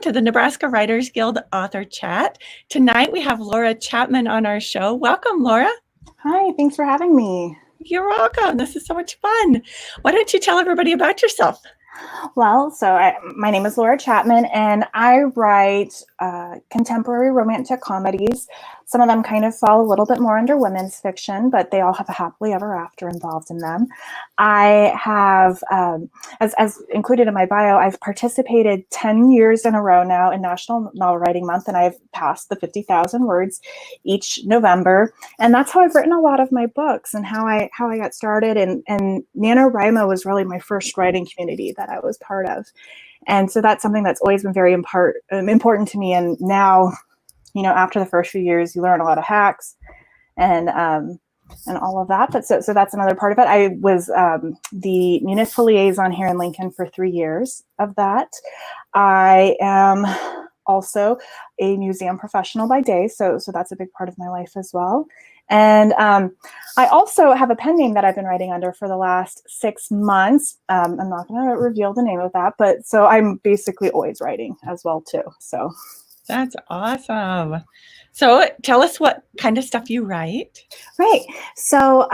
to the Nebraska Writers Guild Author Chat. Tonight we have Laura Chapman on our show. Welcome, Laura. Hi, thanks for having me. You're welcome. This is so much fun. Why don't you tell everybody about yourself? Well, my name is Laura Chapman, and I write contemporary romantic comedies. Some of them kind of fall a little bit more under women's fiction, but they all have a happily ever after involved in them. I have, as included in my bio, I've participated 10 years in a row now in National Novel Writing Month, and I've passed the 50,000 words each November. And that's how I've written a lot of my books and how I got started. And NaNoWriMo was really my first writing community that I was part of. And so that's something that's always been very important to me. And now, you know, after the first few years, you learn a lot of hacks and all of that. But so that's another part of it. I was the municipal liaison here in Lincoln for 3 years of that. I am also a museum professional by day, so that's a big part of my life as well. And I also have a pen name that I've been writing under for the last 6 months. I'm not going to reveal the name of that, but so I'm basically always writing as well too. So that's awesome. So tell us what kind of stuff you write. Right. So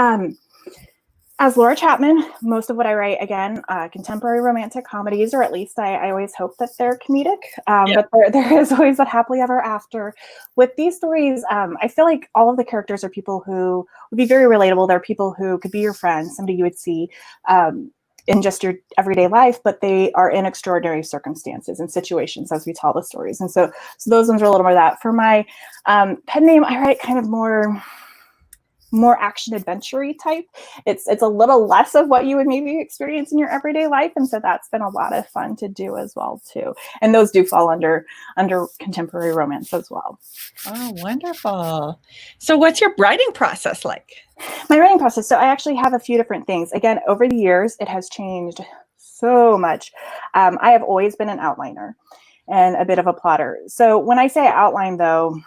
as Laura Chapman, most of what I write, again, contemporary romantic comedies, or at least I always hope that they're comedic, but there is always that happily ever after. With these stories, I feel like all of the characters are people who would be very relatable. They're people who could be your friends, somebody you would see in just your everyday life, but they are in extraordinary circumstances and situations as we tell the stories. And so those ones are a little more of that. For my pen name, I write kind of more action adventure-y type. It's a little less of what you would maybe experience in your everyday life, and so that's been a lot of fun to do as well too. And those do fall under contemporary romance as well. Oh, wonderful. So what's your writing process like? My writing process, so I actually have a few different things. Again, over the years, it has changed so much. I have always been an outliner and a bit of a plotter. So when I say outline, though,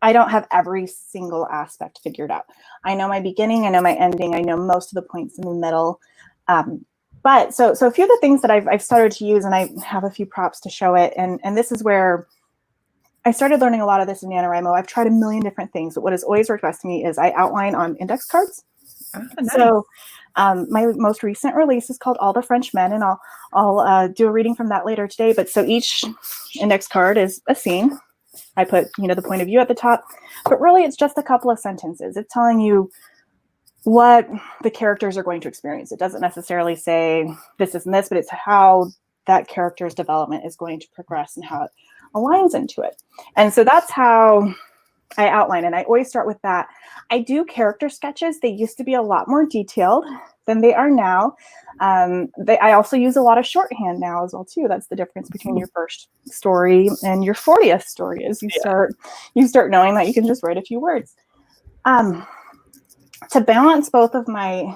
I don't have every single aspect figured out. I know my beginning, I know my ending, I know most of the points in the middle. But so a few of the things that I've started to use, and I have a few props to show it, and this is where I started learning a lot of this in NaNoWriMo. I've tried a million different things, but what has always worked best to me is I outline on index cards. Oh, nice. So my most recent release is called All the French Men, and I'll do a reading from that later today. But so each index card is a scene. I put, you know, the point of view at the top, but really it's just a couple of sentences. It's telling you what the characters are going to experience. It doesn't necessarily say this and this, but it's how that character's development is going to progress and how it aligns into it. And so that's how I outline, and I always start with that. I do character sketches. They used to be a lot more detailed than they are now. I also use a lot of shorthand now as well too. That's the difference between your first story and your 40th story, is you start knowing that you can just write a few words. To balance both of my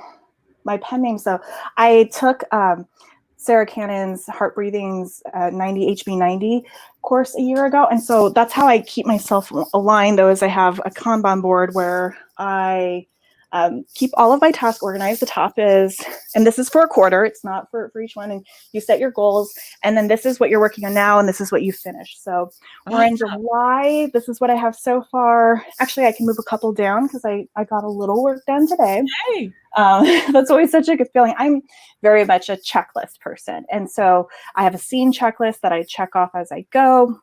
pen names, though, I took Sarah Cannon's Heart Breathing's 90 HB90 course a year ago. And so that's how I keep myself aligned, though, is I have a Kanban board where I keep all of my tasks organized. The top is, and this is for a quarter, it's not for each one, and you set your goals, and then this is what you're working on now, and this is what you finished. So we're in July. This is what I have so far. Actually, I can move a couple down because I got a little work done today. Hey. That's always such a good feeling. I'm very much a checklist person, and so I have a scene checklist that I check off as I go.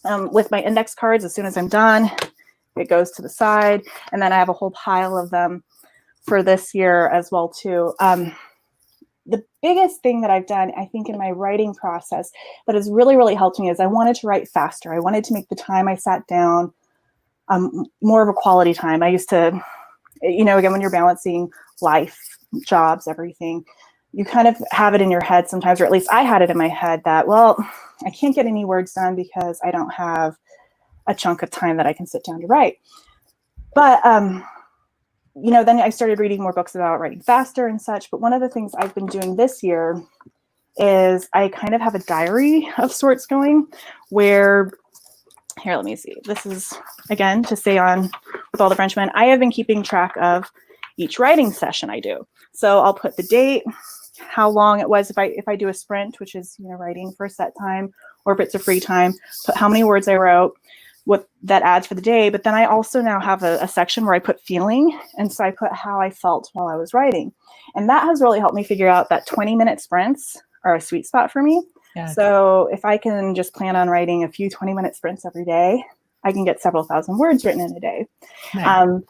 With my index cards, as soon as I'm done, it goes to the side, and then I have a whole pile of them for this year as well too. The biggest thing that I've done, I think, in my writing process that has really, really helped me is I wanted to write faster. I wanted to make the time I sat down more of a quality time. I used to, you know, again, when you're balancing life, jobs, everything, you kind of have it in your head sometimes, or at least I had it in my head that, well, I can't get any words done because I don't have a chunk of time that I can sit down to write. But, you know, then I started reading more books about writing faster and such. But one of the things I've been doing this year is I kind of have a diary of sorts going where, here, let me see. This is, again, to stay on with All the Frenchmen. I have been keeping track of each writing session I do. So I'll put the date, how long it was if I do a sprint, which is, you know, writing for a set time, or if it's a free time, put how many words I wrote, what that adds for the day. But then I also now have a section where I put feeling. And so I put how I felt while I was writing. And that has really helped me figure out that 20-minute sprints are a sweet spot for me. Yes. So if I can just plan on writing a few 20-minute sprints every day, I can get several thousand words written in a day. Nice.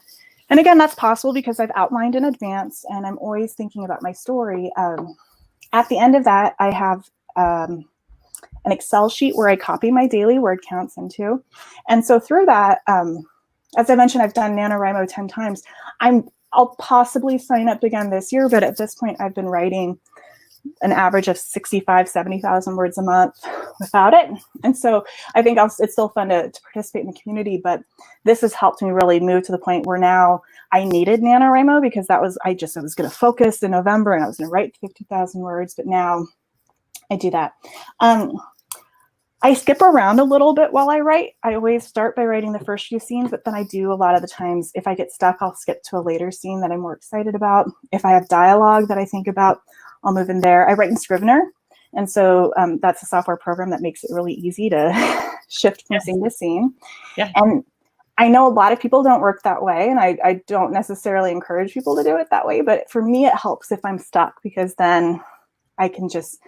And again, that's possible because I've outlined in advance and I'm always thinking about my story. At the end of that, I have an Excel sheet where I copy my daily word counts into. And so through that, as I mentioned, I've done NaNoWriMo 10 times. I'll possibly sign up again this year, but at this point I've been writing an average of 65, 70,000 words a month without it. And so I think it's still fun to participate in the community, but this has helped me really move to the point where now I needed NaNoWriMo because I was going to focus in November and I was going to write 50,000 words, but now I do that. I skip around a little bit while I write. I always start by writing the first few scenes, but then I do a lot of the times, if I get stuck, I'll skip to a later scene that I'm more excited about. If I have dialogue that I think about, I'll move in there. I write in Scrivener. And so that's a software program that makes it really easy to shift from scene to scene. Yeah. And I know a lot of people don't work that way, and I don't necessarily encourage people to do it that way. But for me, it helps if I'm stuck because then I can just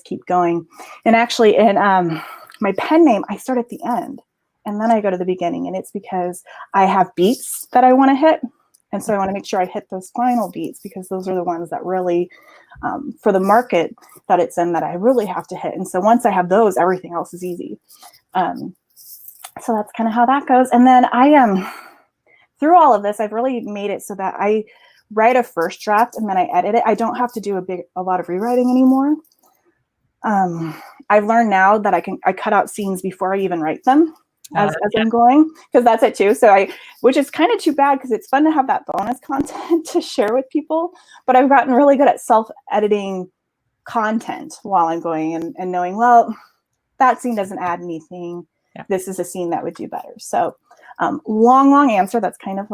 keep going. And actually in my pen name, I start at the end and then I go to the beginning, and it's because I have beats that I want to hit. And so I want to make sure I hit those final beats because those are the ones that really, for the market that it's in, that I really have to hit. And so once I have those, everything else is easy. So that's kind of how that goes. And then through all of this, I've really made it so that I write a first draft and then I edit it. I don't have to do a lot of rewriting anymore. I've learned now that I cut out scenes before I even write them as I'm going, because that's it too. So which is kind of too bad because it's fun to have that bonus content to share with people. But I've gotten really good at self-editing content while I'm going and knowing, well, that scene doesn't add anything. Yeah. This is a scene that would do better. So long answer. That's kind of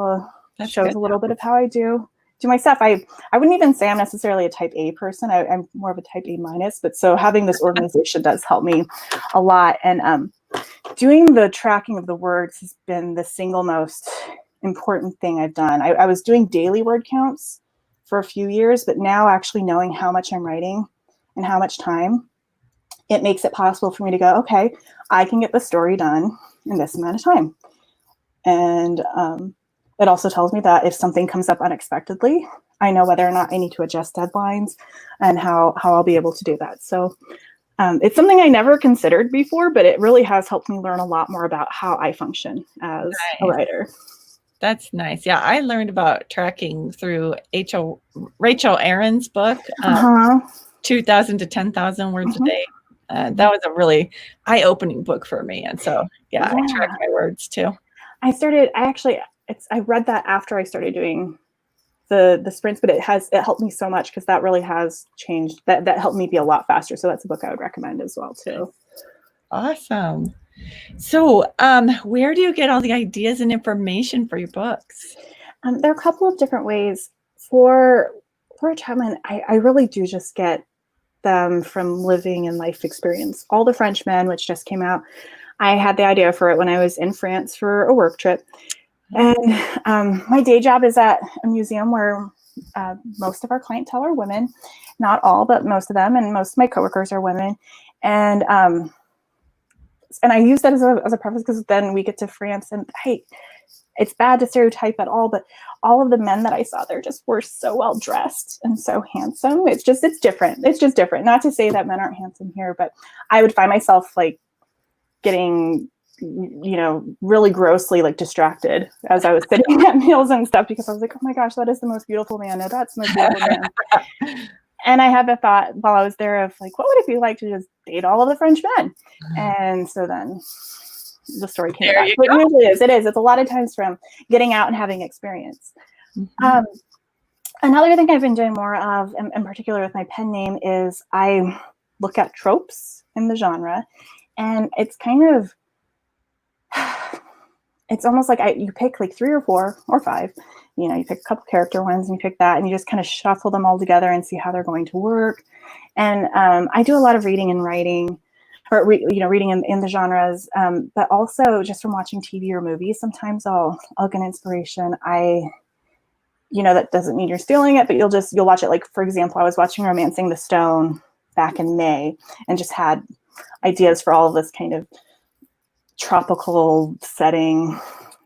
shows a little bit of how I do my stuff. I wouldn't even say I'm necessarily a type A person. I'm more of a type A minus, but so having this organization does help me a lot. And doing the tracking of the words has been the single most important thing I've done. I was doing daily word counts for a few years, but now actually knowing how much I'm writing and how much time, it makes it possible for me to go, okay, I can get the story done in this amount of time. And it also tells me that if something comes up unexpectedly, I know whether or not I need to adjust deadlines and how I'll be able to do that. So it's something I never considered before, but it really has helped me learn a lot more about how I function as a writer. That's nice. Yeah, I learned about tracking through Rachel Aaron's book, 2,000 to 10,000 words a day. That was a really eye-opening book for me. And so, yeah, I track my words too. I read that after I started doing the sprints, but it helped me so much because that really has changed. That helped me be a lot faster. So that's a book I would recommend as well too. Awesome. So where do you get all the ideas and information for your books? There are a couple of different ways. For Laura Chapman, I really do just get them from living and life experience. All the Frenchmen, which just came out, I had the idea for it when I was in France for a work trip. And my day job is at a museum where most of our clientele are women, not all, but most of them, and most of my coworkers are women. And I use that as a preface because then we get to France and hey, it's bad to stereotype at all, but all of the men that I saw there just were so well dressed and so handsome. It's different. It's just different. Not to say that men aren't handsome here, but I would find myself like getting, really grossly like distracted as I was sitting at meals and stuff because I was like, oh my gosh, that is the most beautiful man. No, that's the most beautiful man. And I had the thought while I was there of like, what would it be like to just date all of the French men? And so then the story came about. It usually is. It is. It's a lot of times from getting out and having experience. Mm-hmm. Another thing I've been doing more of, in particular with my pen name, is I look at tropes in the genre, and it's kind of, it's almost like you pick like 3 or 4 or 5, you pick a couple character ones and you pick that and you just kind of shuffle them all together and see how they're going to work. And I do a lot of reading and writing or reading in the genres, but also just from watching TV or movies. Sometimes I'll get inspiration. That doesn't mean you're stealing it, but you'll watch it. Like, for example, I was watching Romancing the Stone back in May and just had ideas for all of this kind of tropical setting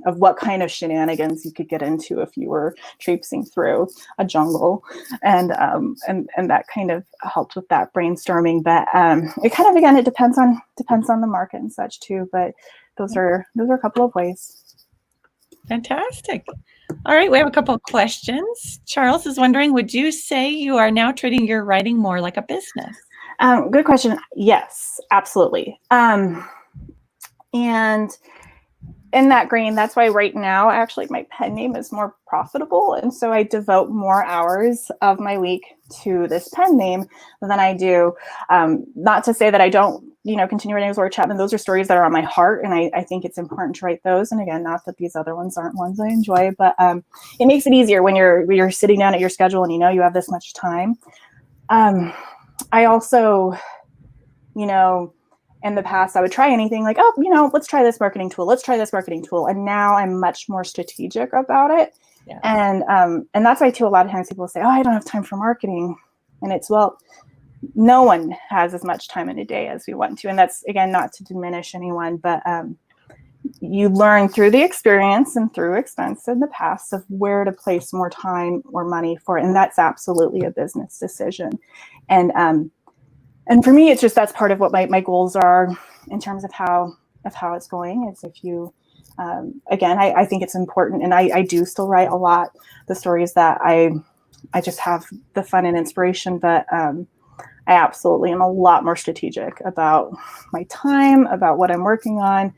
of what kind of shenanigans you could get into if you were traipsing through a jungle, and that kind of helped with that brainstorming. But it kind of, again, it depends on the market and such too. But those are a couple of ways. Fantastic. All right, we have a couple of questions. Charles is wondering, would you say you are now treating your writing more like a business? Good question. Yes, absolutely. And in that grain, that's why right now, actually, my pen name is more profitable. And so I devote more hours of my week to this pen name than I do. Not to say that I don't, continue writing as Laura Chapman. Those are stories that are on my heart. And I think it's important to write those. And again, not that these other ones aren't ones I enjoy, but it makes it easier when you're sitting down at your schedule and you have this much time. I also, in the past, I would try anything like, let's try this marketing tool. Let's try this marketing tool. And now I'm much more strategic about it. Yeah. And that's why too, a lot of times people say, I don't have time for marketing. And it's, well, no one has as much time in a day as we want to. And that's, again, not to diminish anyone, but you learn through the experience and through expense in the past of where to place more time or money for it. And that's absolutely a business decision. And for me, it's just, that's part of what my goals are in terms of how it's going. Is if you, again, I think it's important, and I do still write a lot, the stories that I just have the fun and inspiration, but I absolutely am a lot more strategic about my time, about what I'm working on.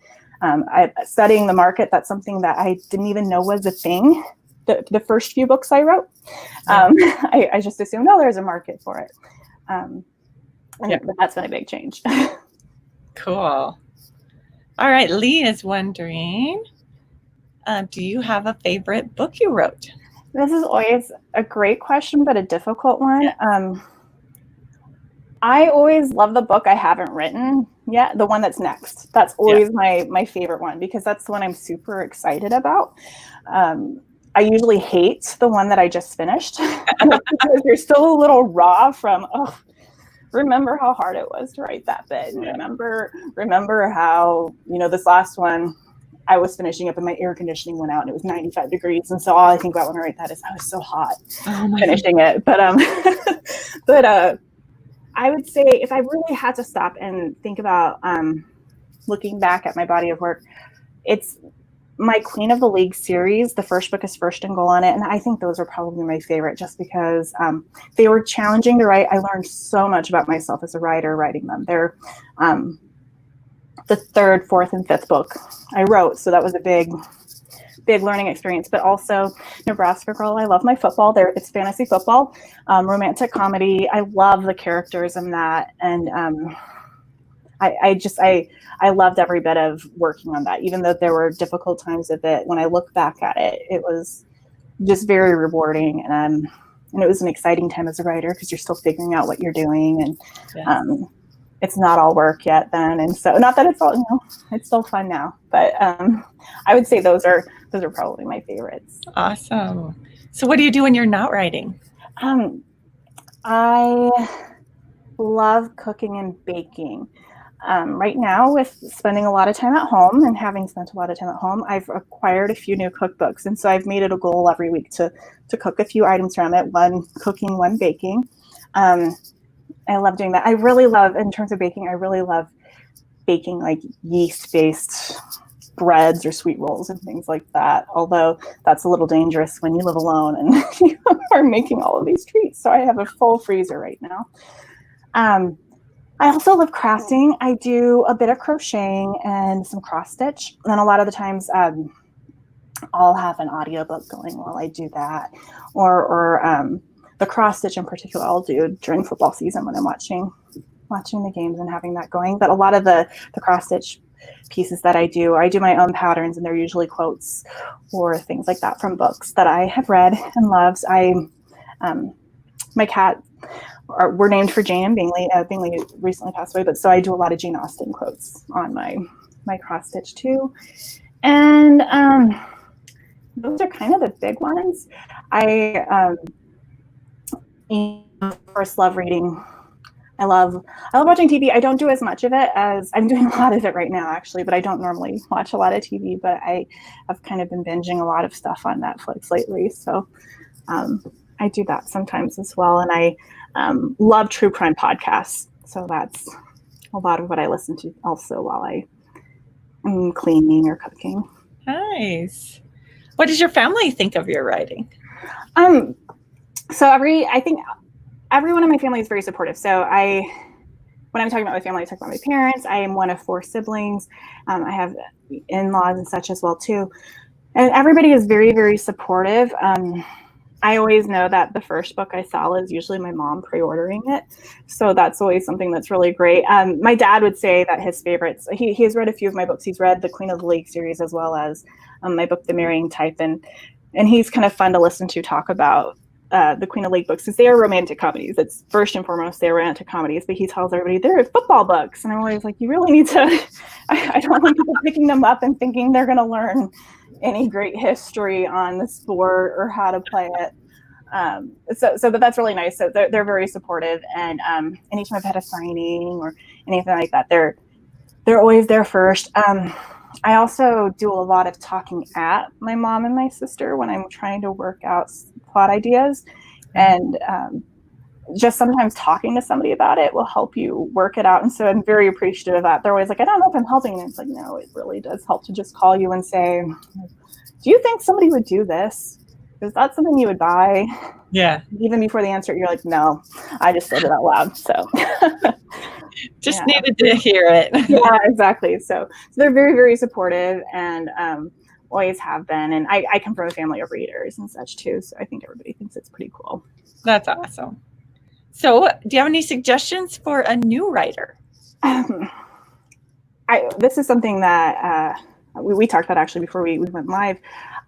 Studying the market, that's something that I didn't even know was a thing. The first few books I wrote, I just assumed, there's a market for it. But that's been a big change. Cool. All right. Lee is wondering, do you have a favorite book you wrote? This is always a great question, but a difficult one. Yeah. I always love the book I haven't written yet, the one that's next. That's always my favorite one, because that's the one I'm super excited about. I usually hate the one that I just finished because you're still a little raw from, remember how hard it was to write that bit. And remember how, this last one, I was finishing up and my air conditioning went out and it was 95 degrees. And so all I think about when I write that is I was so hot finishing it. But I would say if I really had to stop and think about looking back at my body of work, it's my Queen of the League series. The first book is First and Goal on it. And I think those are probably my favorite just because they were challenging to write. I learned so much about myself as a writer writing them. They're the third, fourth, and fifth book I wrote. So that was a big learning experience, but also Nebraska Girl. I love my football. It's fantasy football, romantic comedy. I love the characters in that. And I loved every bit of working on that, even though there were difficult times of it. When I look back at it, it was just very rewarding. And it was an exciting time as a writer because you're still figuring out what you're doing. And it's not all work yet then. And so not that it's all, it's still fun now, but I would say those are probably my favorites. Awesome. So what do you do when you're not writing? I love cooking and baking. Right now, with spending a lot of time at home and having spent a lot of time at home, I've acquired a few new cookbooks. And so I've made it a goal every week to cook a few items from it, one cooking, one baking. I love doing that. I really love, in terms of baking, I really love baking like yeast-based breads or sweet rolls and things like that. Although that's a little dangerous when you live alone and you are making all of these treats. So I have a full freezer right now. I also love crafting. I do a bit of crocheting and some cross stitch. And then a lot of the times I'll have an audiobook going while I do that. Or the cross stitch in particular I'll do during football season when I'm watching the games and having that going. But a lot of the cross stitch pieces that I do my own patterns, and they're usually quotes or things like that from books that I have read and loves. My cat were named for Jane Bingley. Bingley recently passed away, but so I do a lot of Jane Austen quotes on my cross stitch too. And those are kind of the big ones. I of course love reading. I love watching TV. I don't do as much of it as I'm doing a lot of it right now, actually, but I don't normally watch a lot of TV, but I have kind of been binging a lot of stuff on Netflix lately. So I do that sometimes as well. And I love true crime podcasts. So that's a lot of what I listen to also while I'm cleaning or cooking. Nice. What does your family think of your writing? So I think everyone in my family is very supportive. So when I'm talking about my family, I talk about my parents. I am one of 4 siblings. I have in-laws and such as well too. And everybody is very, very supportive. I always know that the first book I sell is usually my mom pre-ordering it. So that's always something that's really great. My dad would say that his favorites, he has read a few of my books. He's read the Queen of the Lake series as well as my book, The Marrying Type. And he's kind of fun to listen to talk about the Queen of the Lake books, because they are romantic comedies. It's first and foremost, they're romantic comedies, but he tells everybody they're football books. And I'm always like, you really need to, I don't want people picking them up and thinking they're going to learn any great history on the sport or how to play it. But that's really nice. So they're very supportive, and anytime I've had a signing or anything like that, they're always there first. I also do a lot of talking at my mom and my sister when I'm trying to work out plot ideas, and just sometimes talking to somebody about it will help you work it out. And so I'm very appreciative of that. They're always like, I don't know if I'm helping. And it's like, no, it really does help to just call you and say, do you think somebody would do this? Is that something you would buy? Yeah. Even before the answer, you're like, no, I just said it out loud. So just needed to hear it. Yeah, exactly. So they're very, very supportive, and always have been. And I come from a family of readers and such too. So I think everybody thinks it's pretty cool. That's awesome. So do you have any suggestions for a new writer? This is something that we talked about actually before we went live.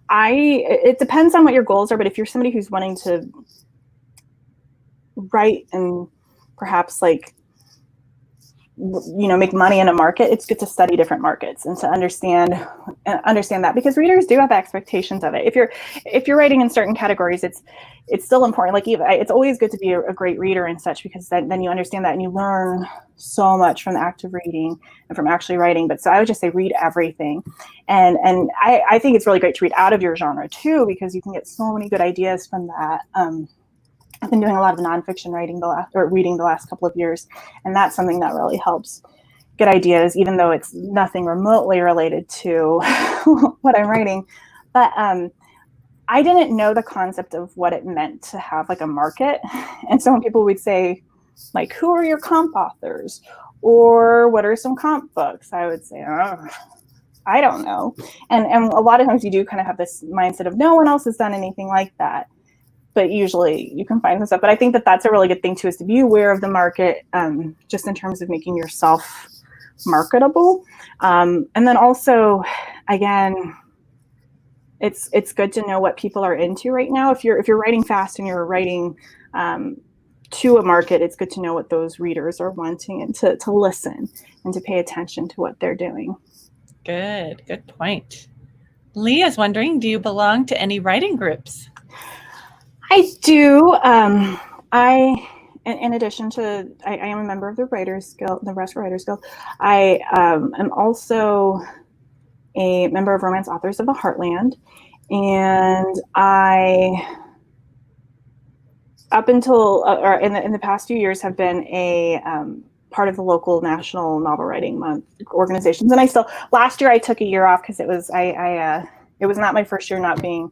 It depends on what your goals are, but if you're somebody who's wanting to write and perhaps make money in a market, it's good to study different markets and to understand that, because readers do have expectations of it. If you're writing in certain categories, it's still important. Like, it's always good to be a great reader and such, because then you understand that and you learn so much from the act of reading and from actually writing. But so I would just say read everything, and I think it's really great to read out of your genre too, because you can get so many good ideas from that. I've been doing a lot of nonfiction reading the last couple of years, and that's something that really helps get ideas, even though it's nothing remotely related to what I'm writing. But I didn't know the concept of what it meant to have like a market. And so when people would say, like, who are your comp authors? Or what are some comp books? I would say, oh, I don't know. And a lot of times you do kind of have this mindset of no one else has done anything like that. But usually you can find some stuff. But I think that that's a really good thing too, is to be aware of the market, just in terms of making yourself marketable. And then also, again, it's good to know what people are into right now. If you're writing fast and you're writing to a market, it's good to know what those readers are wanting, and to listen and to pay attention to what they're doing. Good point. Leah's wondering, do you belong to any writing groups? I do. In addition to, I am a member of the Writers Guild, the Nebraska Writers Guild. I am also a member of Romance Authors of the Heartland, and up until or in the past few years, have been a part of the local National Novel Writing Month organizations. And last year I took a year off because it was it was not my first year not being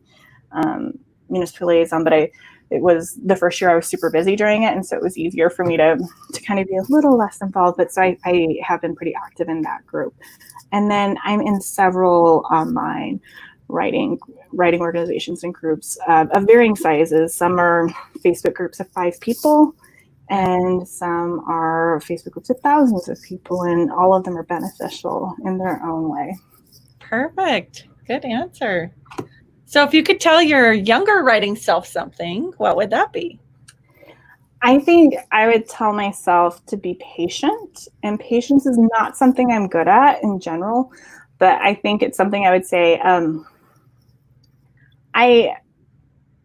municipal liaison, but it was the first year I was super busy during it, and so it was easier for me to kind of be a little less involved. But so I have been pretty active in that group, and then I'm in several online writing organizations and groups of varying sizes. Some are Facebook groups of 5 people, and some are Facebook groups of thousands of people, and all of them are beneficial in their own way. Perfect. Good answer. So if you could tell your younger writing self something, what would that be? I think I would tell myself to be patient, and patience is not something I'm good at in general, but I think it's something I would say.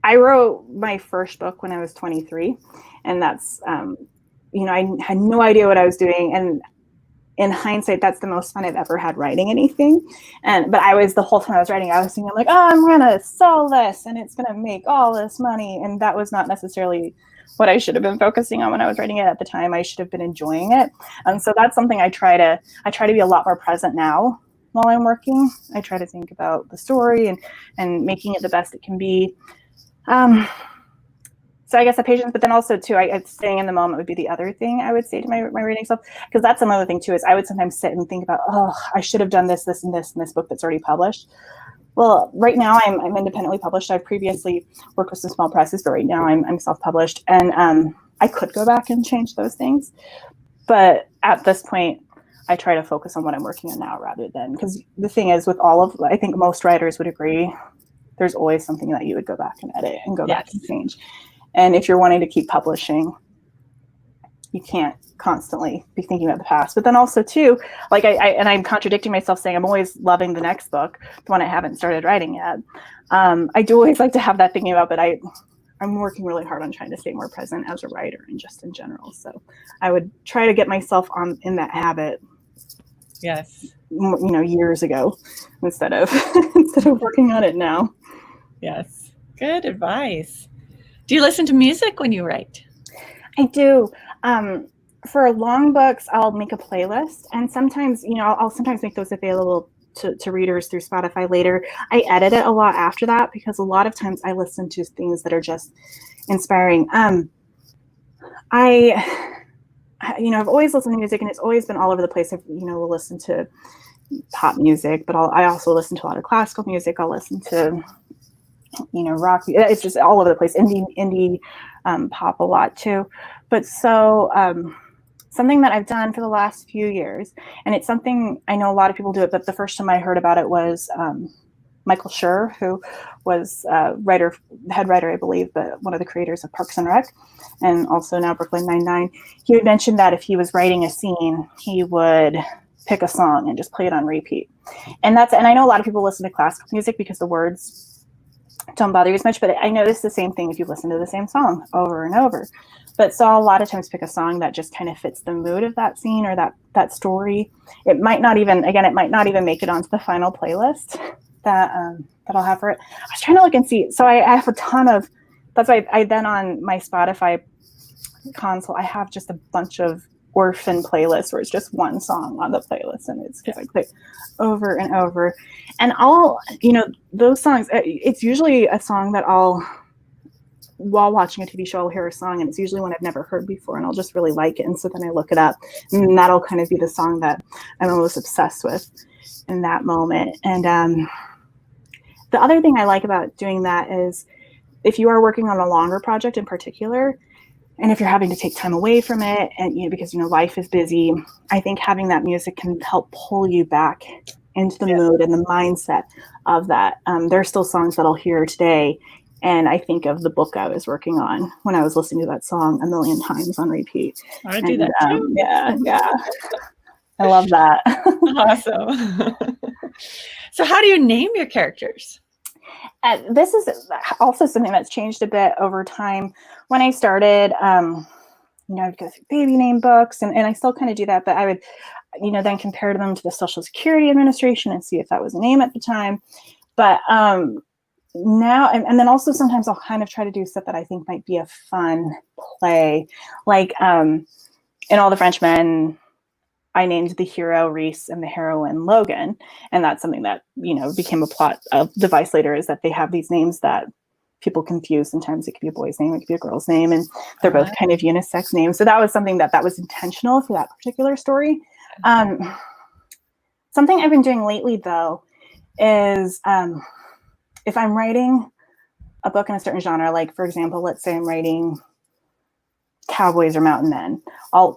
I wrote my first book when I was 23, and that's I had no idea what I was doing, and in hindsight, that's the most fun I've ever had writing anything. But I was, the whole time I was writing, I was thinking like, oh, I'm gonna sell this and it's gonna make all this money, and that was not necessarily what I should have been focusing on when I was writing it at the time. I should have been enjoying it. And so that's something I try to be a lot more present now while I'm working. I try to think about the story and making it the best it can be. So I guess the patience, but then also too, staying in the moment would be the other thing I would say to my reading self, because that's another thing too, is I would sometimes sit and think about, oh, I should have done this, this, and this in this book that's already published. Well, right now I'm independently published. I've previously worked with some small presses, but right now I'm self-published, and I could go back and change those things. But at this point, I try to focus on what I'm working on now rather than, because the thing is with all of, I think most writers would agree, there's always something that you would go back and edit and go back and change. And if you're wanting to keep publishing, you can't constantly be thinking about the past. But then also too, like I'm contradicting myself saying I'm always loving the next book, the one I haven't started writing yet. I do always like to have that thinking about, but I'm working really hard on trying to stay more present as a writer and just in general. So I would try to get myself in that habit. Yes. Years ago, instead of working on it now. Yes. Good advice. Do you listen to music when you write? I do. For long books, I'll make a playlist, and sometimes, I'll sometimes make those available to readers through Spotify later. I edit it a lot after that because a lot of times I listen to things that are just inspiring. I've always listened to music, and it's always been all over the place. We'll listen to pop music, but I also listen to a lot of classical music. I'll listen to rock. It's just all over the place. Indie pop a lot too. But so something that I've done for the last few years, and it's something I know a lot of people do it, but the first time I heard about it was Michael Schur, who was head writer, I believe, but one of the creators of Parks and Rec, and also now Brooklyn Nine-Nine. He had mentioned that if he was writing a scene, he would pick a song and just play it on repeat. And I know a lot of people listen to classical music because the words don't bother you as much, but I notice the same thing if you listen to the same song over and over. But so I'll a lot of times pick a song that just kind of fits the mood of that scene or that story. It might not even make it onto the final playlist that I'll have for it. I was trying to look and see. So I have a ton of, that's why I then on my Spotify console, I have just a bunch of orphan playlists where it's just one song on the playlist, and it's just like over and over. And those songs, it's usually a song that while watching a TV show, I'll hear a song, and it's usually one I've never heard before, and I'll just really like it. And so then I look it up, and that'll kind of be the song that I'm most obsessed with in that moment. And the other thing I like about doing that is if you are working on a longer project in particular, and if you're having to take time away from it, and because life is busy, I think having that music can help pull you back into the mood and the mindset of that. There are still songs that I'll hear today, and I think of the book I was working on when I was listening to that song a million times on repeat. I do that too. Yeah. I love that. Awesome. So how do you name your characters? This is also something that's changed a bit over time. When I started, I'd go through baby name books, and I still kind of do that, but I would, then compare them to the Social Security Administration and see if that was a name at the time. But now, and then also sometimes I'll kind of try to do stuff that I think might be a fun play. Like in All the Frenchmen, I named the hero Reese and the heroine Logan. And that's something that, became a plot device later, is that they have these names that people confuse. Sometimes it could be a boy's name, it could be a girl's name, and they're both kind of unisex names. So that was something that was intentional for that particular story. Something I've been doing lately, though, is if I'm writing a book in a certain genre, like, for example, let's say I'm writing cowboys or mountain men,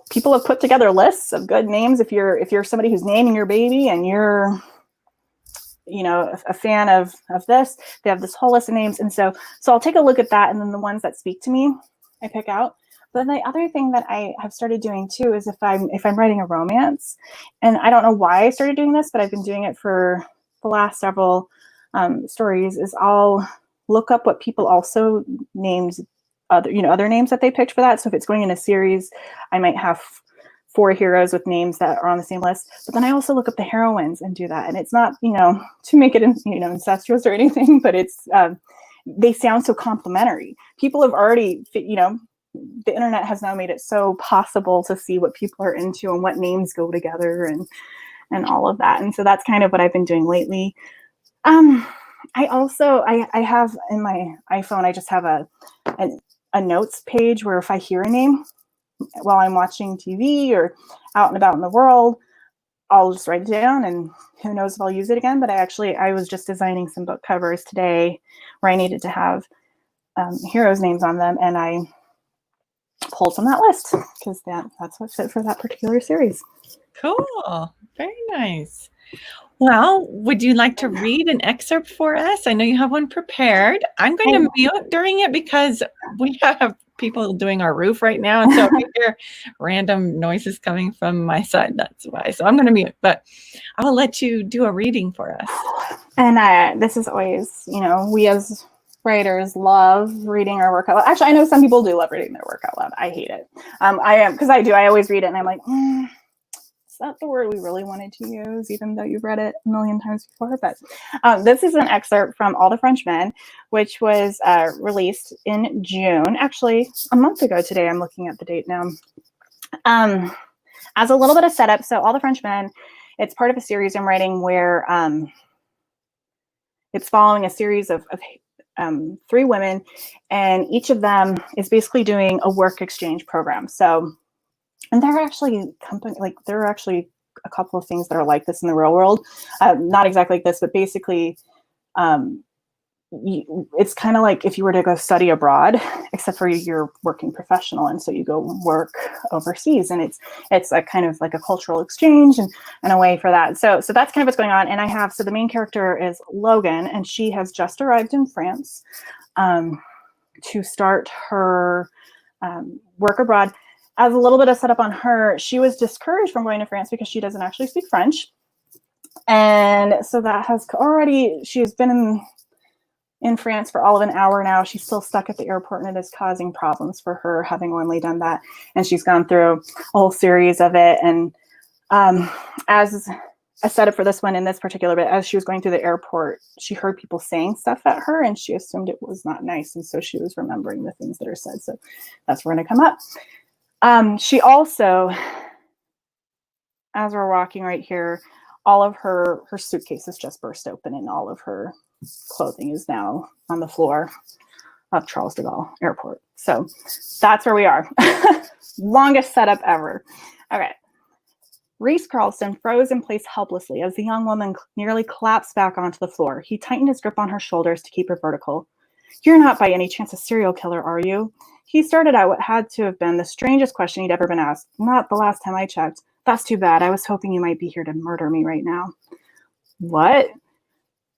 people have put together lists of good names. If you're somebody who's naming your baby and you're a fan of this, they have this whole list of names. And so I'll take a look at that, and then the ones that speak to me, I pick out. But the other thing that I have started doing too is if I'm writing a romance, and I don't know why I started doing this, but I've been doing it for the last several stories, is I'll look up what people also named other names that they picked for that. So if it's going in a series, I might have 4 heroes with names that are on the same list. But then I also look up the heroines and do that. And it's not, to make it, incestuous or anything, but it's, they sound so complimentary. People have already, the internet has now made it so possible to see what people are into and what names go together and all of that. And so that's kind of what I've been doing lately. I also, I have in my iPhone, I just have a notes page where if I hear a name while I'm watching TV or out and about in the world, I'll just write it down, and who knows if I'll use it again. But I was just designing some book covers today where I needed to have heroes' names on them, and I pulled from that list because that's what fit for that particular series. Cool. Very nice. Well, would you like to read an excerpt for us? I know you have one prepared. I'm going to mute during it because we have people doing our roof right now. And so if you hear random noises coming from my side, that's why. So I'm going to mute, but I'll let you do a reading for us. And this is always, we as writers love reading our work out loud. Actually, I know some people do love reading their work out loud. I hate it. I always read it and I'm like, is that the word we really wanted to use, even though you've read it a million times before? But this is an excerpt from All the Frenchmen, which was released in June, actually a month ago today. I'm looking at the date now. As a little bit of setup, so All the Frenchmen, it's part of a series I'm writing where it's following a series of 3 women, and each of them is basically doing a work exchange program. So, and there are actually a couple of things that are like this in the real world. Not exactly like this, but basically, it's kind of like if you were to go study abroad, except for you're working professional, and so you go work overseas, and it's a kind of like a cultural exchange and a way for that. So that's kind of what's going on. And so the main character is Logan, and she has just arrived in France to start her work abroad. As a little bit of setup on her, she was discouraged from going to France because she doesn't actually speak French, and so that has she's been in France for all of an hour now. She's still stuck at the airport, and it is causing problems for her, having only done that. And she's gone through a whole series of it. And as a setup for this one, in this particular bit, as she was going through the airport, she heard people saying stuff at her, and she assumed it was not nice. And so she was remembering the things that are said. So that's where going to come up. She also, as we're walking right here, all of her suitcases just burst open, and all of her clothing is now on the floor of Charles de Gaulle Airport. So that's where we are. Longest setup ever. Okay. Reese Carlson froze in place helplessly as the young woman nearly collapsed back onto the floor. He tightened his grip on her shoulders to keep her vertical. "You're not by any chance a serial killer, are you?" He started out what had to have been the strangest question he'd ever been asked. "Not the last time I checked." "That's too bad. I was hoping you might be here to murder me right now." "What?"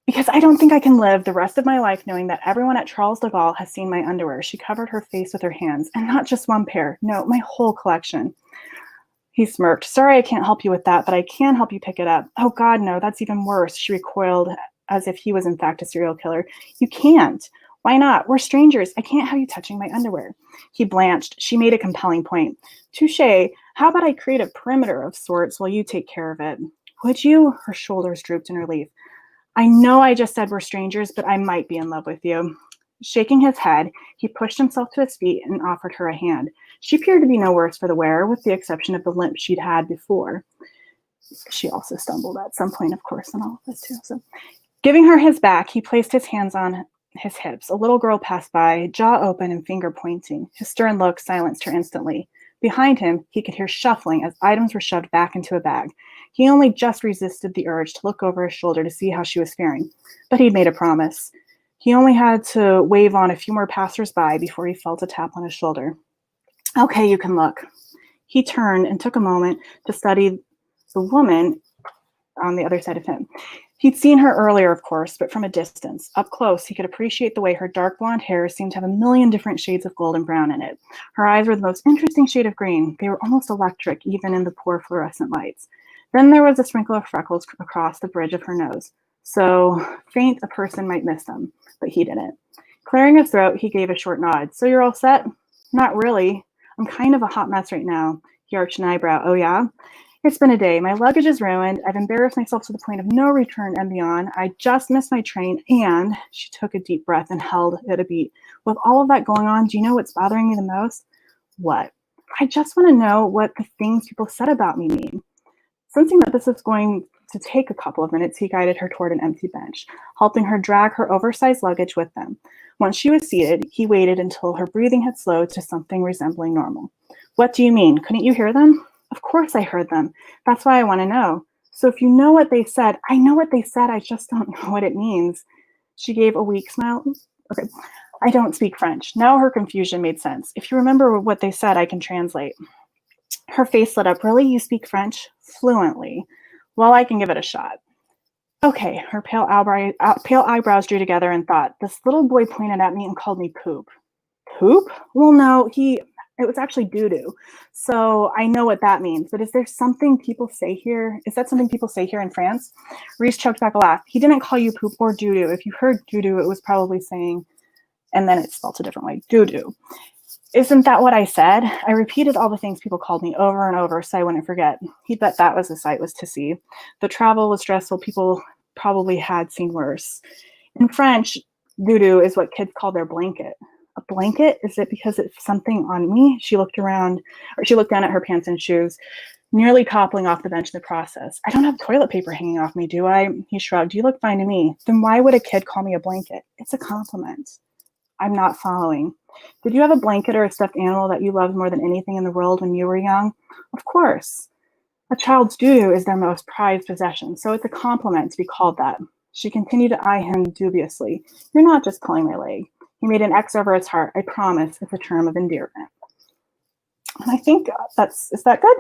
"Because I don't think I can live the rest of my life knowing that everyone at Charles de Gaulle has seen my underwear." She covered her face with her hands. "And not just one pair. No, my whole collection." He smirked. "Sorry I can't help you with that, but I can help you pick it up." "Oh God, no, that's even worse." She recoiled as if he was in fact a serial killer. "You can't." "Why not? We're strangers. I can't have you touching my underwear." He blanched. She made a compelling point. "Touché. How about I create a perimeter of sorts while you take care of it?" "Would you?" Her shoulders drooped in relief. "I know I just said we're strangers, but I might be in love with you." Shaking his head, he pushed himself to his feet and offered her a hand. She appeared to be no worse for the wear, with the exception of the limp she'd had before. She also stumbled at some point, of course, in all of this too. So, giving her his back, he placed his hands on his hips. A little girl passed by, jaw open and finger pointing. His stern look silenced her instantly. Behind him, he could hear shuffling as items were shoved back into a bag. He only just resisted the urge to look over his shoulder to see how she was faring, but he'd made a promise. He only had to wave on a few more passers-by before he felt a tap on his shoulder. "Okay, you can look." He turned and took a moment to study the woman on the other side of him. He'd seen her earlier, of course, but from a distance. Up close, he could appreciate the way her dark blonde hair seemed to have a million different shades of gold and brown in it. Her eyes were the most interesting shade of green. They were almost electric, even in the poor fluorescent lights. Then there was a sprinkle of freckles across the bridge of her nose. So faint a person might miss them, but he didn't. Clearing his throat, he gave a short nod. So you're all set? Not really. I'm kind of a hot mess right now. He arched an eyebrow. Oh, yeah? It's been a day. My luggage is ruined. I've embarrassed myself to the point of no return and beyond. I just missed my train. And she took a deep breath and held it a beat. With all of that going on, do you know what's bothering me the most? What? I just want to know what the things people said about me mean. Sensing that this is going to take a couple of minutes, he guided her toward an empty bench, helping her drag her oversized luggage with them. Once she was seated, he waited until her breathing had slowed to something resembling normal. What do you mean? Couldn't you hear them? Of course I heard them. That's why I want to know. So if you know what they said, I know what they said. I just don't know what it means. She gave a weak smile. Okay. I don't speak French. Now her confusion made sense. If you remember what they said, I can translate. Her face lit up. Really? You speak French? Fluently. Well, I can give it a shot. Okay. Her pale eyebrows drew together and thought, this little boy pointed at me and called me poop. Poop? Well, no, it was actually doo-doo. So I know what that means. But is there something people say here? Is that something people say here in France? Reese choked back a laugh. He didn't call you poop or doo-doo. If you heard doo-doo, it was probably saying, and then it spelled a different way, doo-doo. Isn't that what I said? I repeated all the things people called me over and over so I wouldn't forget. He bet that was a sight was to see. The travel was stressful. People probably had seen worse. In French, doo-doo is what kids call their blanket. A blanket? Is it because it's something on me? She looked down at her pants and shoes, nearly toppling off the bench in the process. I don't have toilet paper hanging off me, do I? He shrugged. You look fine to me. Then why would a kid call me a blanket? It's a compliment. I'm not following. Did you have a blanket or a stuffed animal that you loved more than anything in the world when you were young? Of course. A child's doo-doo is their most prized possession, so it's a compliment to be called that. She continued to eye him dubiously. You're not just pulling my leg. He made an X over his heart. I promise it's a term of endearment. And I think is that good?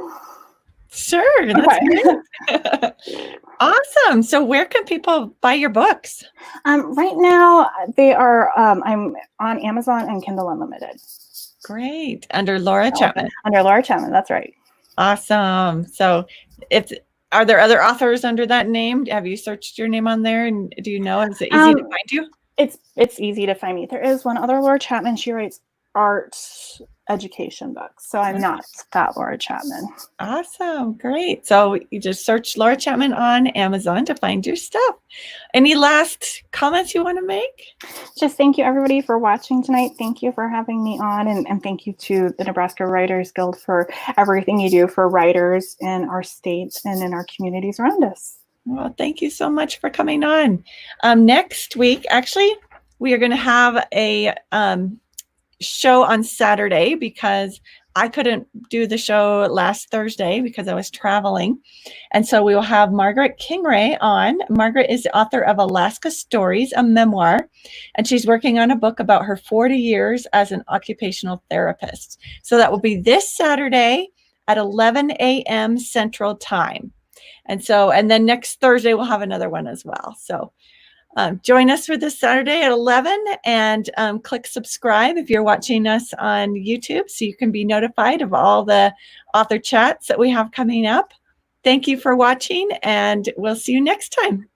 Sure. That's good. Awesome. So where can people buy your books? Right now, they are, I'm on Amazon and Kindle Unlimited. Great. Under Laura Chapman. Under Laura Chapman, that's right. Awesome. So are there other authors under that name? Have you searched your name on there? And do you know, is it easy to find you? It's easy to find me. There is one other Laura Chapman. She writes art education books. So I'm not that Laura Chapman. Awesome. Great. So you just search Laura Chapman on Amazon to find your stuff. Any last comments you want to make? Just thank you everybody for watching tonight. Thank you for having me on, and thank you to the Nebraska Writers Guild for everything you do for writers in our state and in our communities around us. Well, thank you so much for coming on. Next week, actually, we are going to have a show on Saturday because I couldn't do the show last Thursday because I was traveling. And so we will have Margaret Kingray on. Margaret is the author of Alaska Stories, a memoir, and she's working on a book about her 40 years as an occupational therapist. So that will be this Saturday at 11 a.m. Central Time. And then next Thursday, we'll have another one as well. So join us for this Saturday at 11 and click subscribe if you're watching us on YouTube so you can be notified of all the author chats that we have coming up. Thank you for watching, and we'll see you next time.